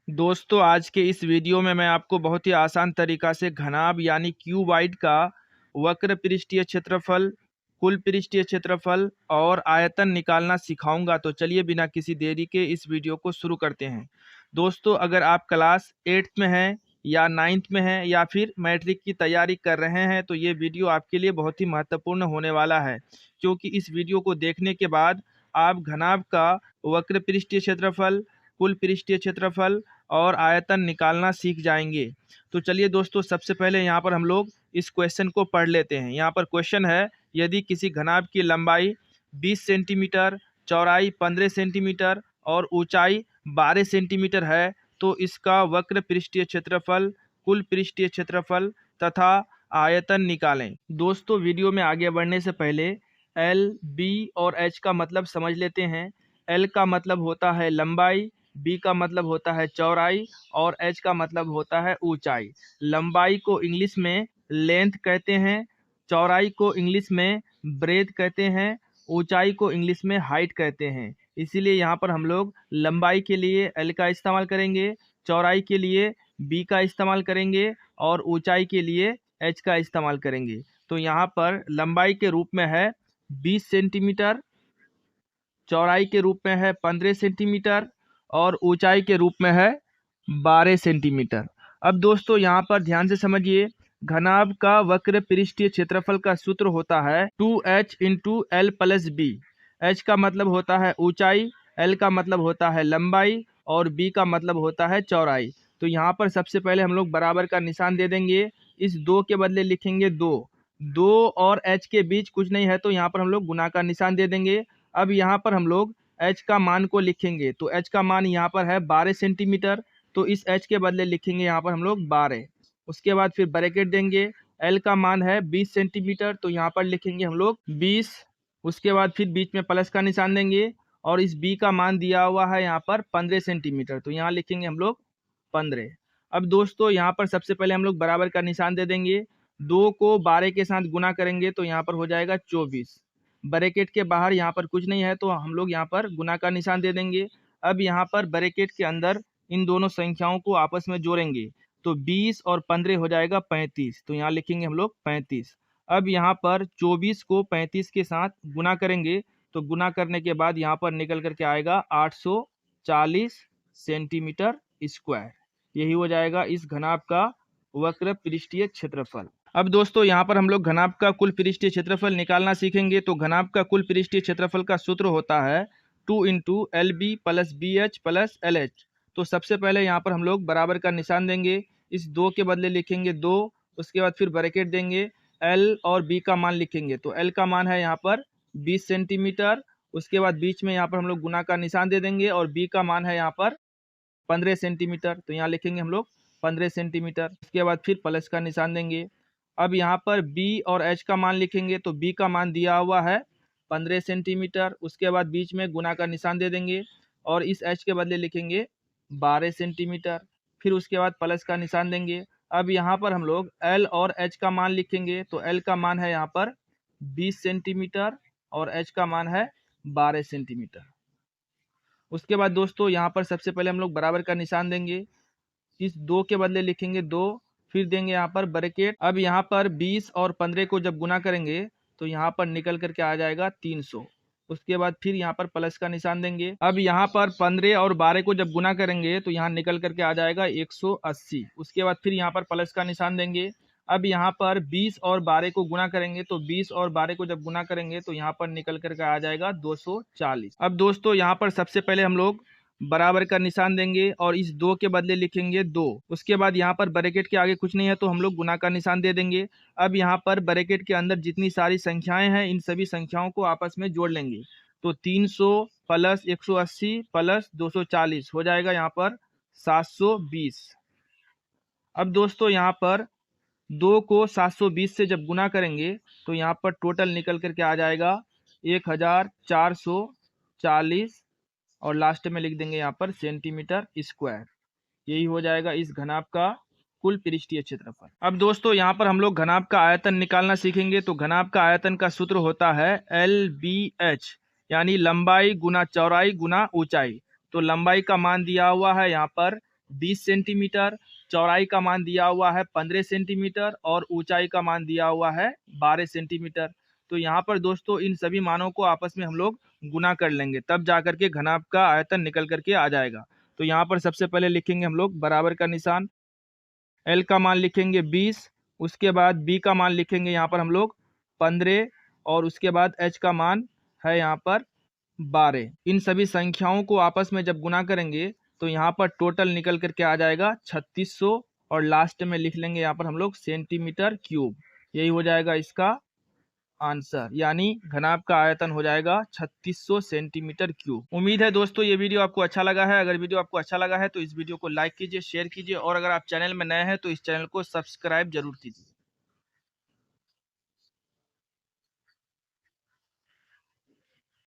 दोस्तों आज के इस वीडियो में मैं आपको बहुत ही आसान तरीका से घनाभ यानी क्यूबॉइड का वक्र पृष्ठीय क्षेत्रफल, कुल पृष्ठीय क्षेत्रफल और आयतन निकालना सिखाऊंगा। तो चलिए बिना किसी देरी के इस वीडियो को शुरू करते हैं। दोस्तों अगर आप क्लास 8th में हैं या 9th में हैं या फिर मैट्रिक की तैयारी कर रहे हैं तो ये वीडियो आपके लिए बहुत ही महत्वपूर्ण होने वाला है, क्योंकि इस वीडियो को देखने के बाद आप घनाभ का वक्र पृष्ठीय क्षेत्रफल, कुल पृष्ठीय क्षेत्रफल और आयतन निकालना सीख जाएंगे। तो चलिए दोस्तों सबसे पहले यहाँ पर हम लोग इस क्वेश्चन को पढ़ लेते हैं। यहाँ पर क्वेश्चन है, यदि किसी घनाभ की लंबाई 20 सेंटीमीटर, चौड़ाई 15 सेंटीमीटर और ऊंचाई 12 सेंटीमीटर है तो इसका वक्र पृष्ठीय क्षेत्रफल, कुल पृष्ठीय क्षेत्रफल तथा आयतन निकालें। दोस्तों वीडियो में आगे बढ़ने से पहले एल, बी और एच का मतलब समझ लेते हैं। एल का मतलब होता है लंबाई, बी का मतलब होता है चौड़ाई और एच का मतलब होता है ऊंचाई। लंबाई को इंग्लिश में लेंथ कहते हैं, चौड़ाई को इंग्लिश में ब्रेथ कहते हैं, ऊंचाई को इंग्लिश में हाइट कहते हैं। इसीलिए यहाँ पर हम लोग लंबाई के लिए एल का इस्तेमाल करेंगे, चौड़ाई के लिए बी का इस्तेमाल करेंगे और ऊंचाई के लिए एच का इस्तेमाल करेंगे। तो यहाँ पर लंबाई के रूप में है 20 सेंटीमीटर, चौड़ाई के रूप में है 15 सेंटीमीटर और ऊंचाई के रूप में है 12 सेंटीमीटर। अब दोस्तों यहाँ पर ध्यान से समझिए, घनाभ का वक्र पृष्ठीय क्षेत्रफल का सूत्र होता है 2h into L plus B. H का मतलब होता है ऊंचाई, एल का मतलब होता है लंबाई और बी का मतलब होता है चौड़ाई। तो यहाँ पर सबसे पहले हम लोग बराबर का निशान दे देंगे। इस दो के बदले लिखेंगे दो, दो और एच के बीच कुछ नहीं है तो यहाँ पर हम लोग गुना का निशान दे देंगे। अब यहाँ पर हम लोग एच का मान को लिखेंगे तो एच का मान यहाँ पर है 12 सेंटीमीटर, तो इस एच के बदले लिखेंगे यहाँ पर हम लोग 12। उसके बाद फिर ब्रैकेट देंगे। एल का मान है 20 सेंटीमीटर तो यहाँ पर लिखेंगे हम लोग 20। उसके बाद फिर बीच में प्लस का निशान देंगे और इस बी का मान दिया हुआ है यहाँ पर 15 सेंटीमीटर तो यहाँ लिखेंगे हम लोग 15। अब दोस्तों यहाँ पर सबसे पहले हम लोग बराबर का निशान दे देंगे। 2 को 12 के साथ गुना करेंगे तो यहाँ पर हो जाएगा 24। ब्रैकेट के बाहर यहाँ पर कुछ नहीं है तो हम लोग यहाँ पर गुना का निशान दे देंगे। अब यहाँ पर ब्रैकेट के अंदर इन दोनों संख्याओं को आपस में जोड़ेंगे तो 20 और 15 हो जाएगा 35, तो यहाँ लिखेंगे हम लोग 35। अब यहाँ पर 24 को 35 के साथ गुना करेंगे तो गुना करने के बाद यहाँ पर निकल करके आएगा 840 सेंटीमीटर स्क्वायर। यही हो जाएगा इस घनाभ का वक्र पृष्ठीय क्षेत्रफल। अब दोस्तों यहाँ पर हम लोग घनाभ का कुल पृष्ठीय क्षेत्रफल निकालना सीखेंगे। तो घनाभ का कुल पृष्ठीय क्षेत्रफल का सूत्र होता है 2 into L B plus B H plus L H. तो सबसे पहले यहाँ पर हम लोग बराबर का निशान देंगे। इस दो के बदले लिखेंगे दो, उसके बाद फिर ब्रैकेट देंगे, एल और बी का मान लिखेंगे तो एल का मान है यहाँ पर 20 सेंटीमीटर। उसके बाद बीच में यहाँ पर हम लोग गुना का निशान दे देंगे और बी का मान है यहाँ पर 15 सेंटीमीटर तो यहाँ लिखेंगे हम लोग 15 सेंटीमीटर। उसके बाद फिर प्लस का निशान देंगे। अब यहाँ पर बी और एच का मान लिखेंगे तो बी का मान दिया हुआ है 15 सेंटीमीटर। उसके बाद बीच में गुना का निशान दे देंगे और इस एच के बदले लिखेंगे 12 सेंटीमीटर। फिर उसके बाद प्लस का निशान देंगे। अब यहाँ पर हम लोग एल और एच का मान लिखेंगे तो एल का मान है यहाँ पर 20 सेंटीमीटर और एच का मान है 12 सेंटीमीटर। उसके बाद दोस्तों यहाँ पर सबसे पहले हम लोग बराबर का निशान देंगे। इस दो के बदले लिखेंगे दो, फिर देंगे यहाँ पर ब्रैकेट। अब यहाँ पर 20 और 15 को जब गुना करेंगे तो यहाँ पर निकल करके आ जाएगा 300। उसके बाद फिर यहाँ पर प्लस का निशान देंगे। अब यहाँ पर 15 और 12 को जब गुना करेंगे तो यहाँ निकल करके आ जाएगा 180। उसके बाद फिर यहाँ पर प्लस का निशान देंगे। अब यहाँ पर 20 और 12 को गुना करेंगे तो 20 और 12 को जब गुना करेंगे तो यहाँ पर निकल करके आ जाएगा 240। अब दोस्तों यहाँ पर सबसे पहले हम लोग बराबर का निशान देंगे और इस दो के बदले लिखेंगे दो। उसके बाद यहाँ पर ब्रैकेट के आगे कुछ नहीं है तो हम लोग गुना का निशान दे देंगे। अब यहाँ पर ब्रैकेट के अंदर जितनी सारी संख्याएं हैं इन सभी संख्याओं को आपस में जोड़ लेंगे तो 300 प्लस 180 प्लस 240 हो जाएगा यहाँ पर 720। अब दोस्तों यहाँ पर 2 को 720 से जब गुना करेंगे तो यहाँ पर टोटल निकल करके आ जाएगा 1440 और लास्ट में लिख देंगे यहाँ पर सेंटीमीटर स्क्वायर। यही हो जाएगा इस घनाभ का कुल पृष्ठीय क्षेत्रफल। अब दोस्तों यहाँ पर हम लोग घनाभ का आयतन निकालना सीखेंगे। तो घनाभ का आयतन का सूत्र होता है एल बी एच, यानी लंबाई गुना चौड़ाई गुना ऊंचाई। तो लंबाई का मान दिया हुआ है यहाँ पर 20 सेंटीमीटर, चौड़ाई का मान दिया हुआ है 15 सेंटीमीटर और ऊंचाई का मान दिया हुआ है 12 सेंटीमीटर। तो यहाँ पर दोस्तों इन सभी मानों को आपस में हम लोग गुना कर लेंगे, तब जा करके घनाभ का आयतन निकल करके आ जाएगा। तो यहाँ पर सबसे पहले लिखेंगे हम लोग बराबर का निशान, एल का मान लिखेंगे 20, उसके बाद बी का मान लिखेंगे यहाँ पर हम लोग 15 और उसके बाद एच का मान है यहाँ पर 12। इन सभी संख्याओं को आपस में जब गुना करेंगे तो यहाँ पर टोटल निकल करके आ जाएगा 3600 और लास्ट में लिख लेंगे यहाँ पर हम लोग सेंटीमीटर क्यूब। यही हो जाएगा इसका आंसर, यानी घनाभ का आयतन हो जाएगा 3600 सेंटीमीटर क्यूब। उम्मीद है दोस्तों ये वीडियो आपको अच्छा लगा है। अगर वीडियो आपको अच्छा लगा है तो इस वीडियो को लाइक कीजिए, शेयर कीजिए और अगर आप चैनल में नए हैं तो इस चैनल को सब्सक्राइब जरूर कीजिए।